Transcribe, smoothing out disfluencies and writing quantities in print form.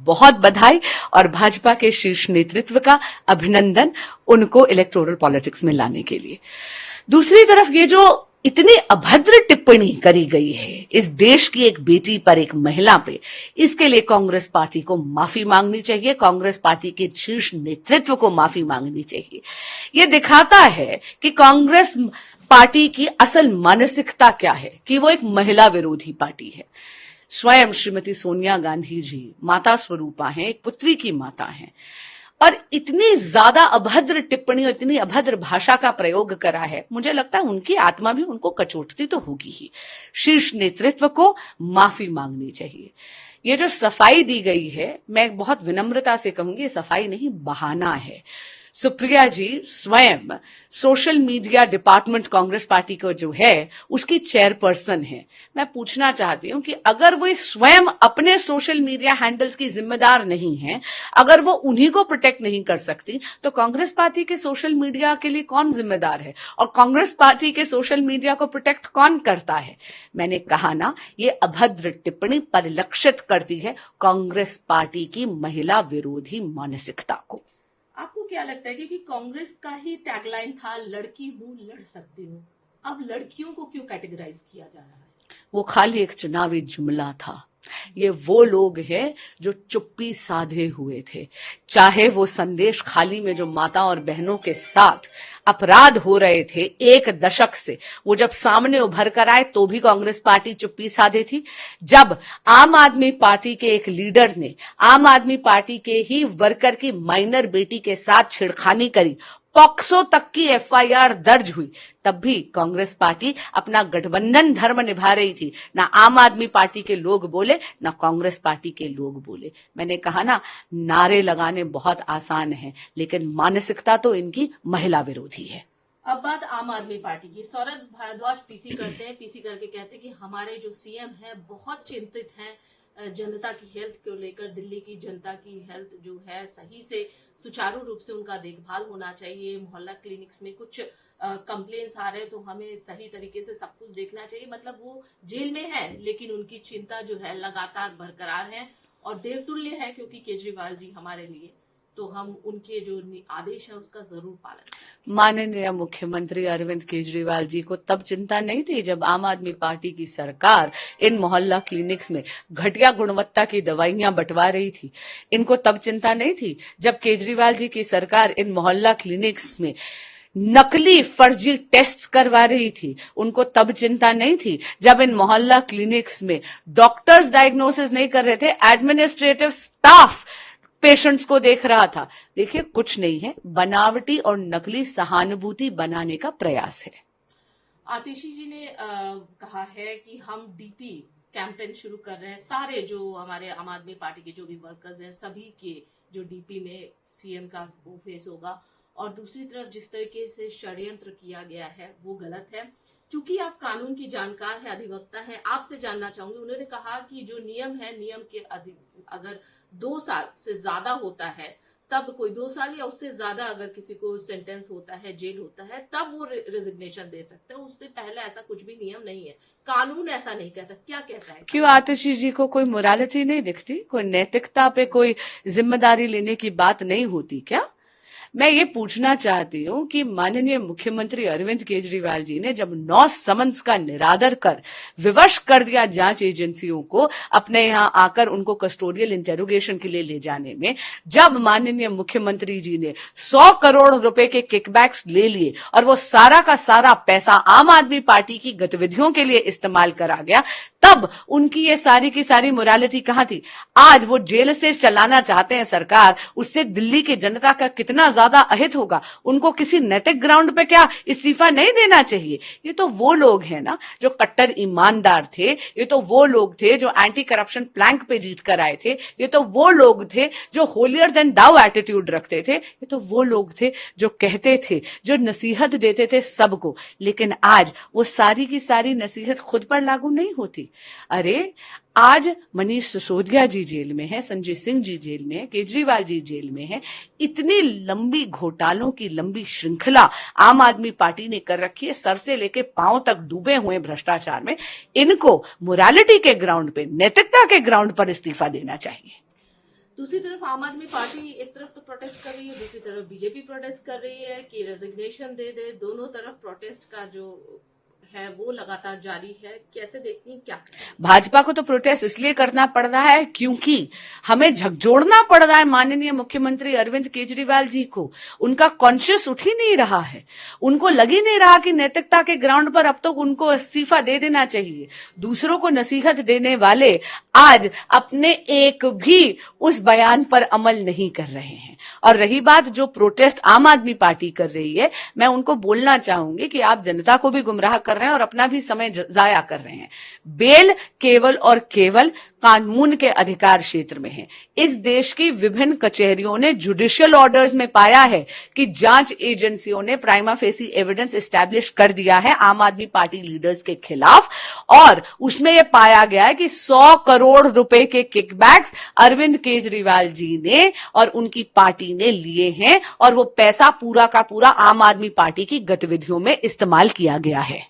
बहुत बधाई और भाजपा के शीर्ष नेतृत्व का अभिनंदन उनको इलेक्टोरल पॉलिटिक्स में लाने के लिए। दूसरी तरफ ये जो इतनी अभद्र टिप्पणी करी गई है इस देश की एक बेटी पर, एक महिला पे, इसके लिए कांग्रेस पार्टी को माफी मांगनी चाहिए, कांग्रेस पार्टी के शीर्ष नेतृत्व को माफी मांगनी चाहिए। ये दिखाता है कि कांग्रेस पार्टी की असल मानसिकता क्या है, कि वो एक महिला विरोधी पार्टी है। स्वयं श्रीमती सोनिया गांधी जी माता स्वरूपा हैं, एक पुत्री की माता हैं, और इतनी ज्यादा अभद्र टिप्पणी और इतनी अभद्र भाषा का प्रयोग करा है, मुझे लगता है उनकी आत्मा भी उनको कचोटती तो होगी ही। शीर्ष नेतृत्व को माफी मांगनी चाहिए। ये जो सफाई दी गई है, मैं बहुत विनम्रता से कहूंगी, सफाई नहीं, बहाना है। सुप्रिया जी स्वयं social media department Congress party को जो है उसकी चेयरपर्सन है। मैं पूछना चाहती हूं कि अगर वो स्वयं अपने सोशल मीडिया हैंडल्स की जिम्मेदार नहीं है, अगर वो उन्हीं को प्रोटेक्ट नहीं कर सकती, तो कांग्रेस पार्टी के सोशल मीडिया के लिए कौन जिम्मेदार है और कांग्रेस पार्टी के सोशल मीडिया को प्रोटेक्ट कौन करता है? मैंने कहा ना, ये अभद्र टिप्पणी परिलक्षित करती है कांग्रेस पार्टी की महिला विरोधी मानसिकता को। आपको क्या लगता है कि कांग्रेस का ही टैगलाइन था, लड़की हूं लड़ सकती हूं, अब लड़कियों को क्यों कैटेगराइज किया जा रहा है? वो खाली एक चुनावी जुमला था। ये वो लोग हैं जो चुप्पी साधे हुए थे। चाहे वो संदेश खाली में जो माता और बहनों के साथ अपराध हो रहे थे एक दशक से, वो जब सामने उभर कर आए तो भी कांग्रेस पार्टी चुप्पी साधे थी। जब आम आदमी पार्टी के एक लीडर ने आम आदमी पार्टी के ही वर्कर की माइनर बेटी के साथ छेड़खानी करी, पॉक्सो तक की एफआईआर दर्ज हुई, तब भी कांग्रेस पार्टी अपना गठबंधन धर्म निभा रही थी। ना आम आदमी पार्टी के लोग बोले, ना कांग्रेस पार्टी के लोग बोले। मैंने कहा ना, नारे लगाने बहुत आसान है, लेकिन मानसिकता तो इनकी महिला विरोधी है। अब बात आम आदमी पार्टी की। सौरभ भारद्वाज पीसी करते हैं, पीसी करके कहते हैं कि हमारे जो सीएम हैं बहुत चिंतित हैं जनता की हेल्थ को लेकर। दिल्ली की जनता की हेल्थ जो है सही से सुचारू रूप से उनका देखभाल होना चाहिए। मोहल्ला क्लिनिक्स में कुछ कंप्लेंट्स आ रहे तो हमें सही तरीके से सब कुछ देखना चाहिए। मतलब वो जेल में है लेकिन उनकी चिंता जो है लगातार बरकरार है और देवतुल्य है, क्योंकि केजरीवाल जी हमारे लिए, तो हम उनके जो आदेश है उसका जरूर पालन करें। माननीय मुख्यमंत्री अरविंद केजरीवाल जी को तब चिंता नहीं थी जब आम आदमी पार्टी की सरकार इन मोहल्ला क्लिनिक्स में घटिया गुणवत्ता की दवाइयां बंटवा रही थी। इनको तब चिंता नहीं थी जब केजरीवाल जी की सरकार इन मोहल्ला क्लिनिक्स में नकली फर्जी टेस्ट्स करवा रही थी। उनको तब चिंता नहीं थी जब इन मोहल्ला क्लिनिक्स में डॉक्टर्स डायग्नोसिस नहीं कर रहे थे, एडमिनिस्ट्रेटिव स्टाफ पेशेंट्स को देख रहा था। देखिए, कुछ नहीं है, बनावटी और नकली सहानुभूति बनाने का प्रयास है। आतिशी जी ने कहा है कि हम डीपी कैंपेन शुरू कर रहे हैं। सारे जो हमारे आम आदमी पार्टी के जो भी वर्कर्स हैं सभी के जो डीपी में सीएम का वो फेस होगा। और दूसरी तरफ जिस तरीके से षड्यंत्र किया गया है वो गलत है। चूंकि आप कानून की जानकार है, अधिवक्ता है, आपसे जानना चाहूंगी। उन्होंने कहा कि जो नियम है, नियम के अगर 2 साल से ज्यादा होता है तब कोई 2 साल या उससे ज्यादा अगर किसी को सेंटेंस होता है, जेल होता है, तब वो रेजिग्नेशन दे सकते हैं। उससे पहले ऐसा कुछ भी नियम नहीं है, कानून ऐसा नहीं कहता। क्या कहता है? क्यों आतिशी जी को कोई मोरालिटी नहीं दिखती? कोई नैतिकता पे कोई जिम्मेदारी लेने की बात नहीं होती क्या? मैं ये पूछना चाहती हूँ कि माननीय मुख्यमंत्री अरविंद केजरीवाल जी ने जब 9 समन्स का निरादर कर विवश कर दिया जांच एजेंसियों को अपने यहाँ आकर उनको कस्टोडियल इंटेरोगेशन के लिए ले जाने में, जब माननीय मुख्यमंत्री जी ने 100 करोड़ रुपए के किकबैक्स ले लिए और वो सारा का सारा पैसा आम आदमी पार्टी की गतिविधियों के लिए इस्तेमाल करा गया, तब उनकी ये सारी की सारी मोरालिटी कहाँ थी? आज वो जेल से चलाना चाहते हैं सरकार, उससे दिल्ली की जनता का कितना ज्यादा अहित होगा। उनको किसी नैतिक ग्राउंड पे क्या इस्तीफा नहीं देना चाहिए? ये तो वो लोग हैं ना जो कट्टर ईमानदार थे, ये तो वो लोग थे जो एंटी करप्शन प्लैंक पे जीत कर आए थे, ये तो वो लोग थे जो होलियर देन दाउ एटीट्यूड रखते थे, ये तो वो लोग थे जो कहते थे, जो नसीहत देते थे सबको। लेकिन आज वो सारी की सारी नसीहत खुद पर लागू नहीं होती। अरे आज मनीष सिसोदिया जी जेल में है, संजय सिंह जी जेल में है, केजरीवाल जी जेल में है। इतनी लंबी घोटालों की लंबी श्रृंखला आम आदमी पार्टी ने कर रखी है, सर से लेके पांव तक डूबे हुए भ्रष्टाचार में। इनको मोरालिटी के ग्राउंड पे, नैतिकता के ग्राउंड पर इस्तीफा देना चाहिए। दूसरी तरफ आम आदमी पार्टी एक तरफ तो प्रोटेस्ट कर रही है, दूसरी तरफ बीजेपी प्रोटेस्ट कर रही है कि रेजिग्नेशन दे दे। दोनों तरफ प्रोटेस्ट का जो है वो लगातार जारी है। कैसे देखती हैं, क्या भाजपा को तो प्रोटेस्ट इसलिए करना पड़ रहा है क्योंकि हमें झकझोरना पड़ रहा है माननीय मुख्यमंत्री अरविंद केजरीवाल जी को। उनका कॉन्शियस उठ ही नहीं रहा है, उनको लग ही नहीं रहा कि नैतिकता के ग्राउंड पर अब तो उनको इस्तीफा दे देना चाहिए। दूसरों को नसीहत देने वाले आज अपने एक भी उस बयान पर अमल नहीं कर रहे हैं। और रही बात जो प्रोटेस्ट आम आदमी पार्टी कर रही है, मैं उनको बोलना चाहूंगी कि आप जनता को भी गुमराह कर रहे हैं और अपना भी समय जाया कर रहे हैं। बेल केवल और केवल कानून के अधिकार क्षेत्र में है। इस देश की विभिन्न कचहरियों ने जुडिशियल ऑर्डर्स में पाया है कि जांच एजेंसियों ने प्राइमा फेसी एविडेंस एस्टैब्लिश कर दिया है आम आदमी पार्टी लीडर्स के खिलाफ, और उसमें यह पाया गया है कि 100 करोड़ रुपए के किकबैक्स अरविंद केजरीवाल जी ने और उनकी पार्टी ने लिए हैं और वो पैसा पूरा का पूरा आम आदमी पार्टी की गतिविधियों में इस्तेमाल किया गया है।